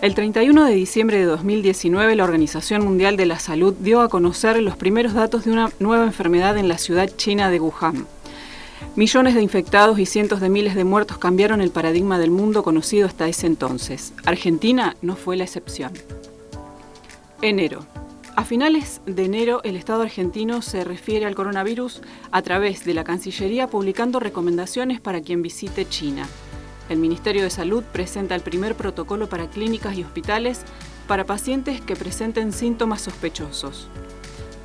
El 31 de diciembre de 2019, la Organización Mundial de la Salud dio a conocer los primeros datos de una nueva enfermedad en la ciudad china de Wuhan. Millones de infectados y cientos de miles de muertos cambiaron el paradigma del mundo conocido hasta ese entonces. Argentina no fue la excepción. Enero. A finales de enero, el Estado argentino se refiere al coronavirus a través de la Cancillería, publicando recomendaciones para quien visite China. El Ministerio de Salud presenta el primer protocolo para clínicas y hospitales para pacientes que presenten síntomas sospechosos.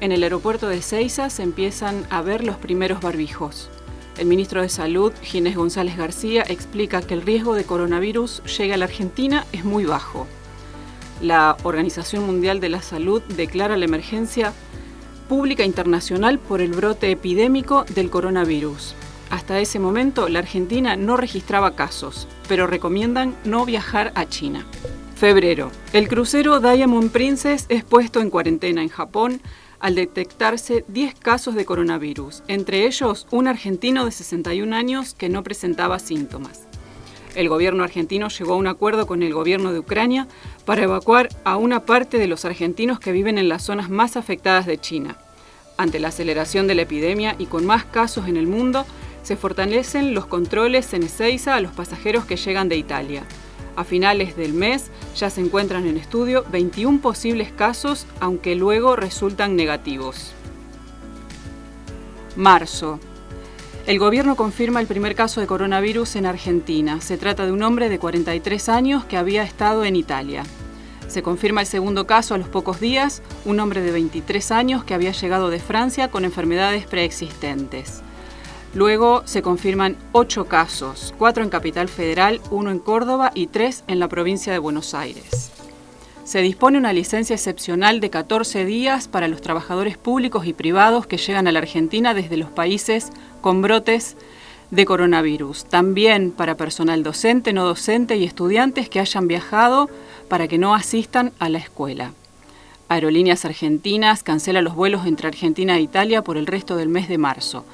En el aeropuerto de Ezeiza se empiezan a ver los primeros barbijos. El ministro de Salud, Ginés González García, explica que el riesgo de coronavirus llegue a la Argentina es muy bajo. La Organización Mundial de la Salud declara la emergencia pública internacional por el brote epidémico del coronavirus. Hasta ese momento, la Argentina no registraba casos, pero recomiendan no viajar a China. Febrero. El crucero Diamond Princess es puesto en cuarentena en Japón al detectarse 10 casos de coronavirus, entre ellos un argentino de 61 años que no presentaba síntomas. El gobierno argentino llegó a un acuerdo con el gobierno de Ucrania para evacuar a una parte de los argentinos que viven en las zonas más afectadas de China. Ante la aceleración de la epidemia y con más casos en el mundo, se fortalecen los controles en Ezeiza a los pasajeros que llegan de Italia. A finales del mes ya se encuentran en estudio 21 posibles casos, aunque luego resultan negativos. Marzo. El gobierno confirma el primer caso de coronavirus en Argentina. Se trata de un hombre de 43 años que había estado en Italia. Se confirma el segundo caso a los pocos días, un hombre de 23 años que había llegado de Francia con enfermedades preexistentes. Luego se confirman 8 casos, 4 en Capital Federal, 1 en Córdoba y 3 en la provincia de Buenos Aires. Se dispone una licencia excepcional de 14 días para los trabajadores públicos y privados que llegan a la Argentina desde los países con brotes de coronavirus. También para personal docente, no docente y estudiantes que hayan viajado para que no asistan a la escuela. Aerolíneas Argentinas cancela los vuelos entre Argentina e Italia por el resto del mes de marzo.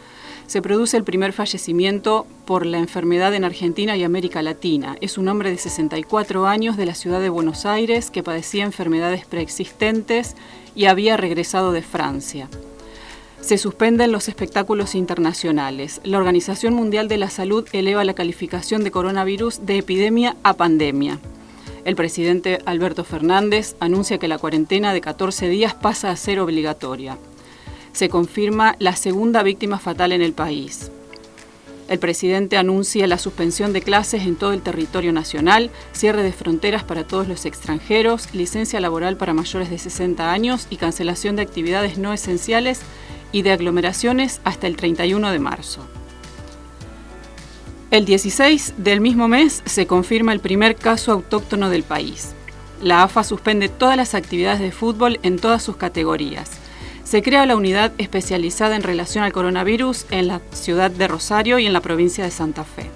Se produce el primer fallecimiento por la enfermedad en Argentina y América Latina. Es un hombre de 64 años de la ciudad de Buenos Aires que padecía enfermedades preexistentes y había regresado de Francia. Se suspenden los espectáculos internacionales. La Organización Mundial de la Salud eleva la calificación de coronavirus de epidemia a pandemia. El presidente Alberto Fernández anuncia que la cuarentena de 14 días pasa a ser obligatoria. Se confirma la segunda víctima fatal en el país. El presidente anuncia la suspensión de clases en todo el territorio nacional, cierre de fronteras para todos los extranjeros, licencia laboral para mayores de 60 años y cancelación de actividades no esenciales y de aglomeraciones hasta el 31 de marzo. El 16 del mismo mes se confirma el primer caso autóctono del país. La AFA suspende todas las actividades de fútbol en todas sus categorías. Se crea la unidad especializada en relación al coronavirus en la ciudad de Rosario y en la provincia de Santa Fe.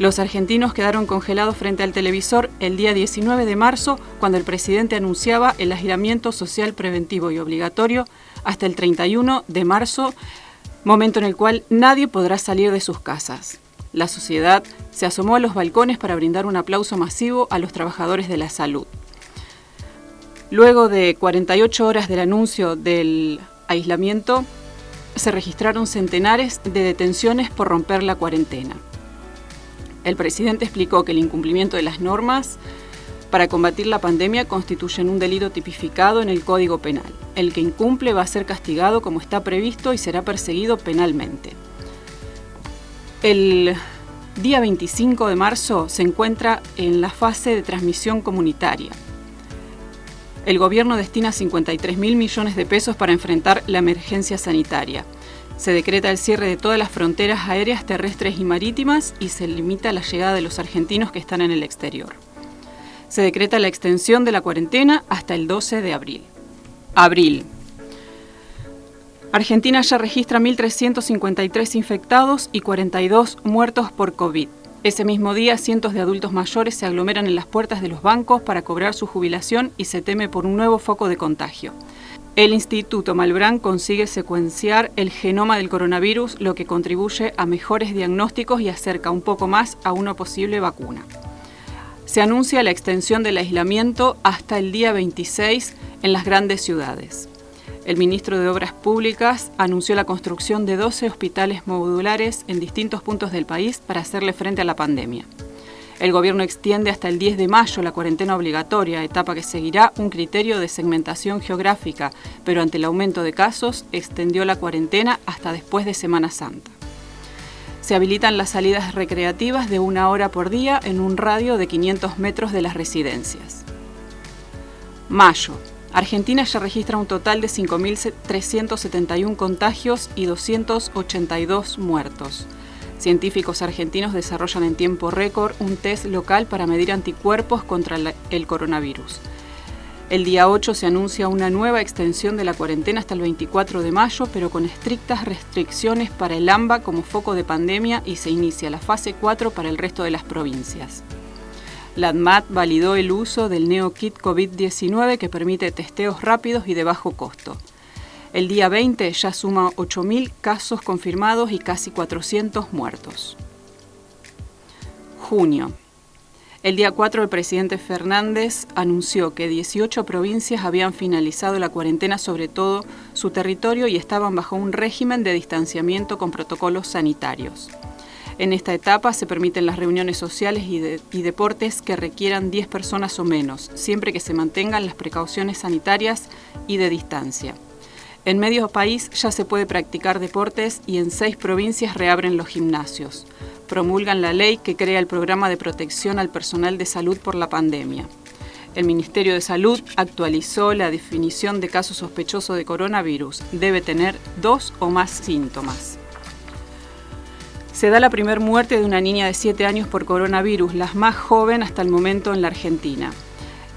Los argentinos quedaron congelados frente al televisor el día 19 de marzo, cuando el presidente anunciaba el aislamiento social preventivo y obligatorio hasta el 31 de marzo, momento en el cual nadie podrá salir de sus casas. La sociedad se asomó a los balcones para brindar un aplauso masivo a los trabajadores de la salud. Luego de 48 horas del anuncio del aislamiento, se registraron centenares de detenciones por romper la cuarentena. El presidente explicó que el incumplimiento de las normas para combatir la pandemia constituyen un delito tipificado en el Código Penal. El que incumple va a ser castigado como está previsto y será perseguido penalmente. El día 25 de marzo se encuentra en la fase de transmisión comunitaria. El gobierno destina 53.000 millones de pesos para enfrentar la emergencia sanitaria. Se decreta el cierre de todas las fronteras aéreas, terrestres y marítimas y se limita la llegada de los argentinos que están en el exterior. Se decreta la extensión de la cuarentena hasta el 12 de abril. Abril. Argentina ya registra 1.353 infectados y 42 muertos por COVID. Ese mismo día, cientos de adultos mayores se aglomeran en las puertas de los bancos para cobrar su jubilación y se teme por un nuevo foco de contagio. El Instituto Malbrán consigue secuenciar el genoma del coronavirus, lo que contribuye a mejores diagnósticos y acerca un poco más a una posible vacuna. Se anuncia la extensión del aislamiento hasta el día 26 en las grandes ciudades. El ministro de Obras Públicas anunció la construcción de 12 hospitales modulares en distintos puntos del país para hacerle frente a la pandemia. El gobierno extiende hasta el 10 de mayo la cuarentena obligatoria, etapa que seguirá un criterio de segmentación geográfica, pero ante el aumento de casos extendió la cuarentena hasta después de Semana Santa. Se habilitan las salidas recreativas de 1 hora por día en un radio de 500 metros de las residencias. Mayo. Argentina ya registra un total de 5.371 contagios y 282 muertos. Científicos argentinos desarrollan en tiempo récord un test local para medir anticuerpos contra el coronavirus. El día 8 se anuncia una nueva extensión de la cuarentena hasta el 24 de mayo, pero con estrictas restricciones para el AMBA como foco de pandemia, y se inicia la fase 4 para el resto de las provincias. La ANMAT validó el uso del NeoKit COVID-19 que permite testeos rápidos y de bajo costo. El día 20 ya suma 8.000 casos confirmados y casi 400 muertos. Junio. El día 4 el presidente Fernández anunció que 18 provincias habían finalizado la cuarentena sobre todo su territorio y estaban bajo un régimen de distanciamiento con protocolos sanitarios. En esta etapa se permiten las reuniones sociales y deportes que requieran 10 personas o menos, siempre que se mantengan las precauciones sanitarias y de distancia. En medio país ya se puede practicar deportes y en 6 provincias reabren los gimnasios. Promulgan la ley que crea el programa de protección al personal de salud por la pandemia. El Ministerio de Salud actualizó la definición de caso sospechoso de coronavirus. Debe tener 2 o más síntomas. Se da la primera muerte de una niña de 7 años por coronavirus, la más joven hasta el momento en la Argentina.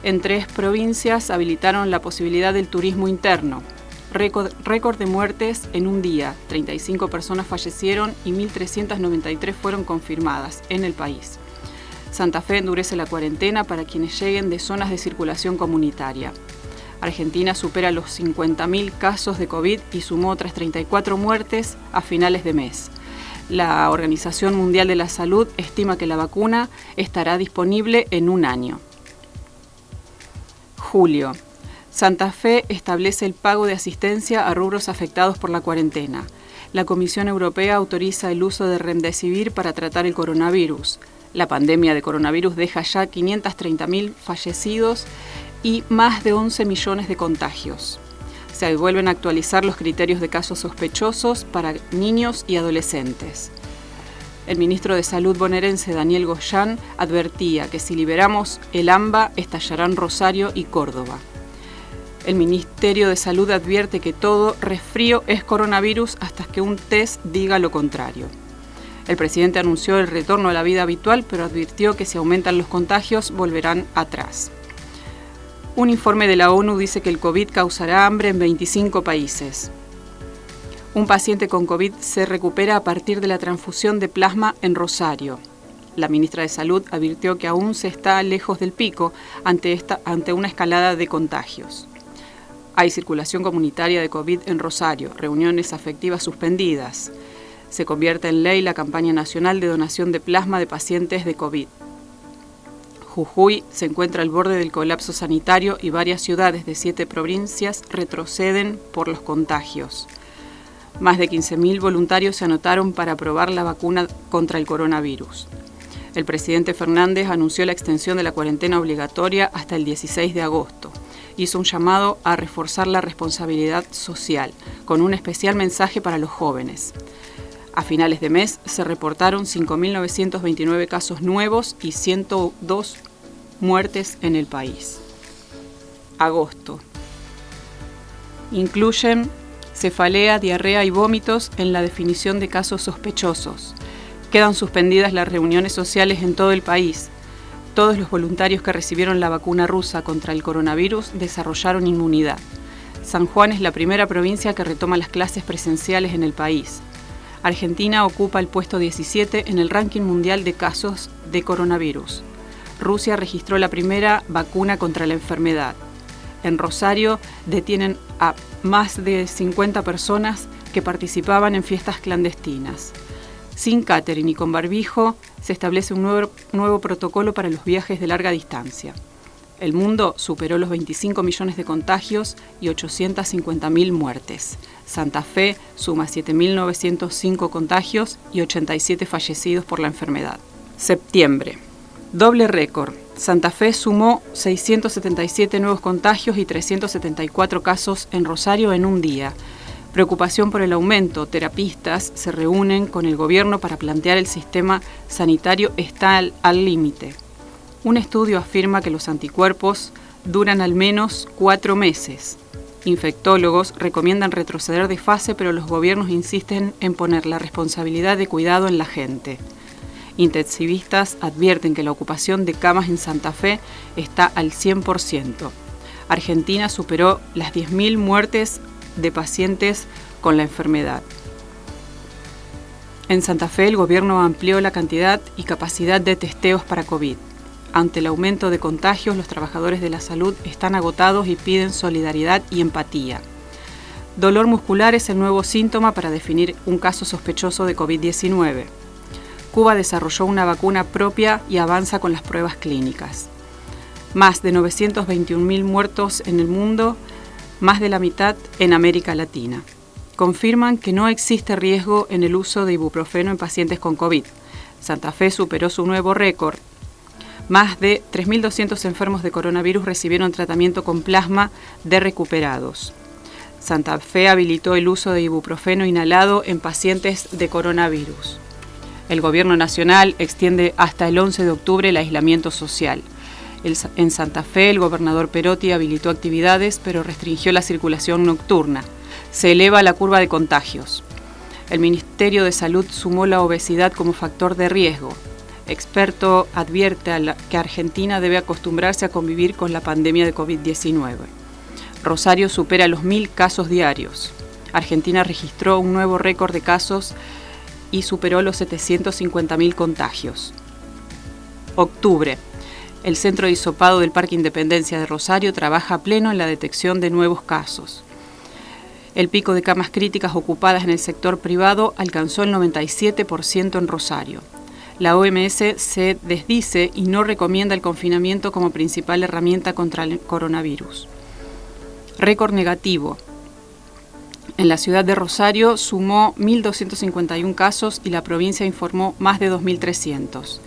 En 3 provincias habilitaron la posibilidad del turismo interno. Récord de muertes en un día. 35 personas fallecieron y 1.393 fueron confirmadas en el país. Santa Fe endurece la cuarentena para quienes lleguen de zonas de circulación comunitaria. Argentina supera los 50.000 casos de COVID y sumó otras 34 muertes a finales de mes. La Organización Mundial de la Salud estima que la vacuna estará disponible en un año. Julio. Santa Fe establece el pago de asistencia a rubros afectados por la cuarentena. La Comisión Europea autoriza el uso de Remdesivir para tratar el coronavirus. La pandemia de coronavirus deja ya 530.000 fallecidos y más de 11 millones de contagios. Se vuelven a actualizar los criterios de casos sospechosos para niños y adolescentes. El ministro de Salud bonaerense, Daniel Goyan, advertía que si liberamos el AMBA, estallarán Rosario y Córdoba. El Ministerio de Salud advierte que todo resfrío es coronavirus hasta que un test diga lo contrario. El presidente anunció el retorno a la vida habitual, pero advirtió que si aumentan los contagios, volverán atrás. Un informe de la ONU dice que el COVID causará hambre en 25 países. Un paciente con COVID se recupera a partir de la transfusión de plasma en Rosario. La ministra de Salud advirtió que aún se está lejos del pico ante una escalada de contagios. Hay circulación comunitaria de COVID en Rosario, reuniones afectivas suspendidas. Se convierte en ley la campaña nacional de donación de plasma de pacientes de COVID. Jujuy se encuentra al borde del colapso sanitario y varias ciudades de 7 provincias retroceden por los contagios. Más de 15.000 voluntarios se anotaron para probar la vacuna contra el coronavirus. El presidente Fernández anunció la extensión de la cuarentena obligatoria hasta el 16 de agosto. Hizo un llamado a reforzar la responsabilidad social, con un especial mensaje para los jóvenes. A finales de mes se reportaron 5.929 casos nuevos y 102 muertes en el país. Agosto. Incluyen cefalea, diarrea y vómitos en la definición de casos sospechosos. Quedan suspendidas las reuniones sociales en todo el país. Todos los voluntarios que recibieron la vacuna rusa contra el coronavirus desarrollaron inmunidad. San Juan es la primera provincia que retoma las clases presenciales en el país. Argentina ocupa el puesto 17 en el ranking mundial de casos de coronavirus. Rusia registró la primera vacuna contra la enfermedad. En Rosario detienen a más de 50 personas que participaban en fiestas clandestinas. Sin catering y con barbijo, se establece un nuevo protocolo para los viajes de larga distancia. El mundo superó los 25 millones de contagios y 850.000 muertes. Santa Fe suma 7.905 contagios y 87 fallecidos por la enfermedad. Septiembre. Doble récord. Santa Fe sumó 677 nuevos contagios y 374 casos en Rosario en un día. Preocupación por el aumento. Terapistas se reúnen con el gobierno para plantear el sistema sanitario está al límite. Un estudio afirma que los anticuerpos duran al menos 4 meses. Infectólogos recomiendan retroceder de fase, pero los gobiernos insisten en poner la responsabilidad de cuidado en la gente. Intensivistas advierten que la ocupación de camas en Santa Fe está al 100%. Argentina superó las 10.000 muertes de pacientes con la enfermedad. En Santa Fe, el gobierno amplió la cantidad y capacidad de testeos para COVID. Ante el aumento de contagios, los trabajadores de la salud están agotados y piden solidaridad y empatía. Dolor muscular es el nuevo síntoma para definir un caso sospechoso de COVID-19. Cuba desarrolló una vacuna propia y avanza con las pruebas clínicas. Más de 921.000 muertos en el mundo, más de la mitad en América Latina. Confirman que no existe riesgo en el uso de ibuprofeno en pacientes con COVID. Santa Fe superó su nuevo récord. Más de 3.200 enfermos de coronavirus recibieron tratamiento con plasma de recuperados. Santa Fe habilitó el uso de ibuprofeno inhalado en pacientes de coronavirus. El Gobierno Nacional extiende hasta el 11 de octubre el aislamiento social. En Santa Fe, el gobernador Perotti habilitó actividades, pero restringió la circulación nocturna. Se eleva la curva de contagios. El Ministerio de Salud sumó la obesidad como factor de riesgo. Experto advierte que Argentina debe acostumbrarse a convivir con la pandemia de COVID-19. Rosario supera los 1.000 casos diarios. Argentina registró un nuevo récord de casos y superó los 750.000 contagios. Octubre. El Centro de Hisopado del Parque Independencia de Rosario trabaja a pleno en la detección de nuevos casos. El pico de camas críticas ocupadas en el sector privado alcanzó el 97% en Rosario. La OMS se desdice y no recomienda el confinamiento como principal herramienta contra el coronavirus. Récord negativo. En la ciudad de Rosario sumó 1.251 casos y la provincia informó más de 2.300.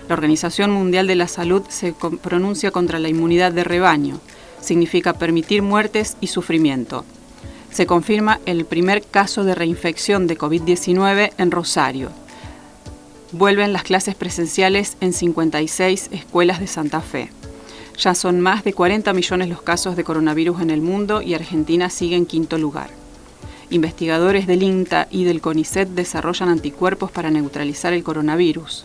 La Organización Mundial de la Salud se pronuncia contra la inmunidad de rebaño. Significa permitir muertes y sufrimiento. Se confirma el primer caso de reinfección de COVID-19 en Rosario. Vuelven las clases presenciales en 56 escuelas de Santa Fe. Ya son más de 40 millones los casos de coronavirus en el mundo y Argentina sigue en quinto lugar. Investigadores del INTA y del CONICET desarrollan anticuerpos para neutralizar el coronavirus.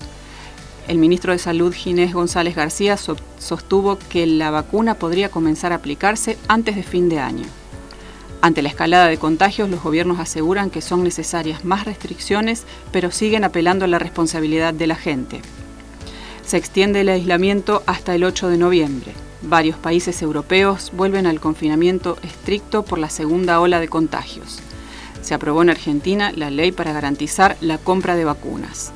El ministro de Salud, Ginés González García, sostuvo que la vacuna podría comenzar a aplicarse antes de fin de año. Ante la escalada de contagios, los gobiernos aseguran que son necesarias más restricciones, pero siguen apelando a la responsabilidad de la gente. Se extiende el aislamiento hasta el 8 de noviembre. Varios países europeos vuelven al confinamiento estricto por la segunda ola de contagios. Se aprobó en Argentina la ley para garantizar la compra de vacunas.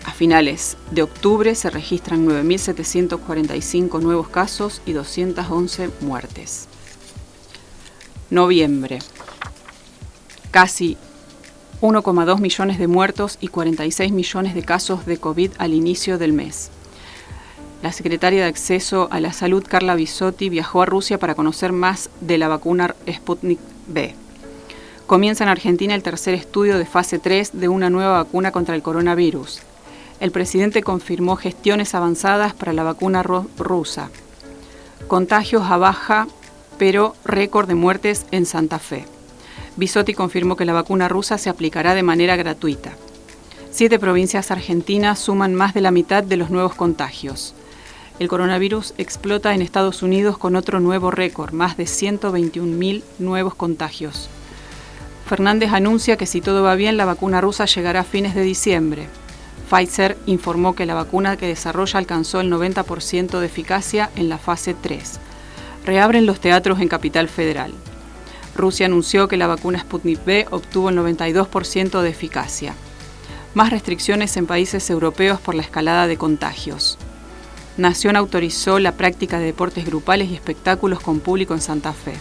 A finales de octubre se registran 9.745 nuevos casos y 211 muertes. Noviembre. Casi 1,2 millones de muertos y 46 millones de casos de COVID al inicio del mes. La secretaria de Acceso a la Salud, Carla Bisotti, viajó a Rusia para conocer más de la vacuna Sputnik V. Comienza en Argentina el tercer estudio de fase 3 de una nueva vacuna contra el coronavirus. El presidente confirmó gestiones avanzadas para la vacuna rusa. Contagios a baja, pero récord de muertes en Santa Fe. Bisotti confirmó que la vacuna rusa se aplicará de manera gratuita. 7 provincias argentinas suman más de la mitad de los nuevos contagios. El coronavirus explota en Estados Unidos con otro nuevo récord, más de 121.000 nuevos contagios. Fernández anuncia que si todo va bien, la vacuna rusa llegará a fines de diciembre. Pfizer informó que la vacuna que desarrolla alcanzó el 90% de eficacia en la fase 3. Reabren los teatros en Capital Federal. Rusia anunció que la vacuna Sputnik V obtuvo el 92% de eficacia. Más restricciones en países europeos por la escalada de contagios. Nación autorizó la práctica de deportes grupales y espectáculos con público en Santa Fe.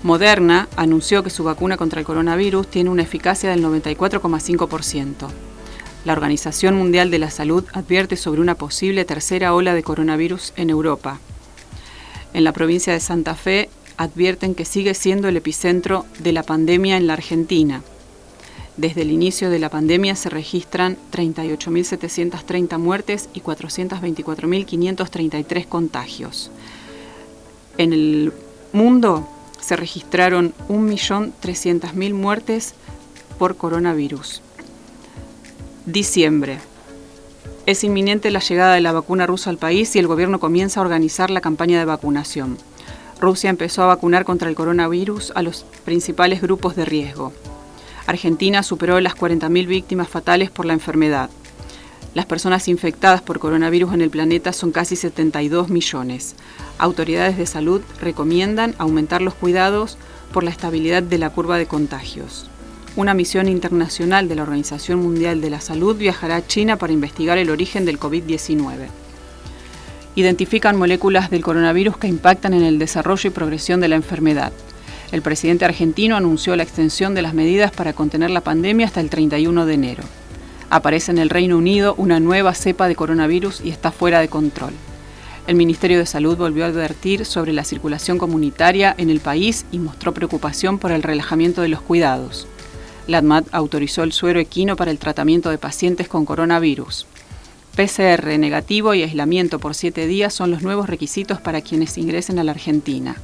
Moderna anunció que su vacuna contra el coronavirus tiene una eficacia del 94,5%. La Organización Mundial de la Salud advierte sobre una posible tercera ola de coronavirus en Europa. En la provincia de Santa Fe advierten que sigue siendo el epicentro de la pandemia en la Argentina. Desde el inicio de la pandemia se registran 38.730 muertes y 424.533 contagios. En el mundo se registraron 1.300.000 muertes por coronavirus. Diciembre. Es inminente la llegada de la vacuna rusa al país y el gobierno comienza a organizar la campaña de vacunación. Rusia empezó a vacunar contra el coronavirus a los principales grupos de riesgo. Argentina superó las 40.000 víctimas fatales por la enfermedad. Las personas infectadas por coronavirus en el planeta son casi 72 millones. Autoridades de salud recomiendan aumentar los cuidados por la estabilidad de la curva de contagios. Una misión internacional de la Organización Mundial de la Salud viajará a China para investigar el origen del COVID-19. Identifican moléculas del coronavirus que impactan en el desarrollo y progresión de la enfermedad. El presidente argentino anunció la extensión de las medidas para contener la pandemia hasta el 31 de enero. Aparece en el Reino Unido una nueva cepa de coronavirus y está fuera de control. El Ministerio de Salud volvió a advertir sobre la circulación comunitaria en el país y mostró preocupación por el relajamiento de los cuidados. La ANMAT autorizó el suero equino para el tratamiento de pacientes con coronavirus. PCR negativo y aislamiento por 7 días son los nuevos requisitos para quienes ingresen a la Argentina.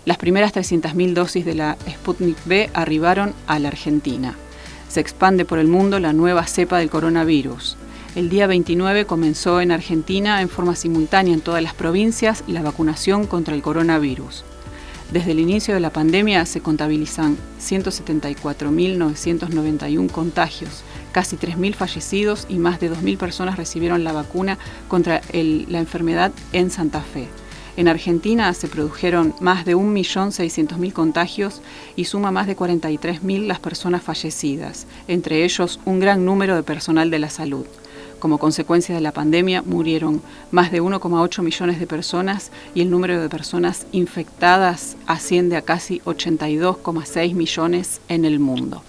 Las primeras 300.000 dosis de la Sputnik V arribaron a la Argentina. Se expande por el mundo la nueva cepa del coronavirus. El día 29 comenzó en Argentina en forma simultánea en todas las provincias la vacunación contra el coronavirus. Desde el inicio de la pandemia se contabilizan 174.991 contagios, casi 3.000 fallecidos y más de 2.000 personas recibieron la vacuna contra la enfermedad en Santa Fe. En Argentina se produjeron más de 1.600.000 contagios y suma más de 43.000 las personas fallecidas, entre ellos un gran número de personal de la salud. Como consecuencia de la pandemia murieron más de 1,8 millones de personas y el número de personas infectadas asciende a casi 82,6 millones en el mundo.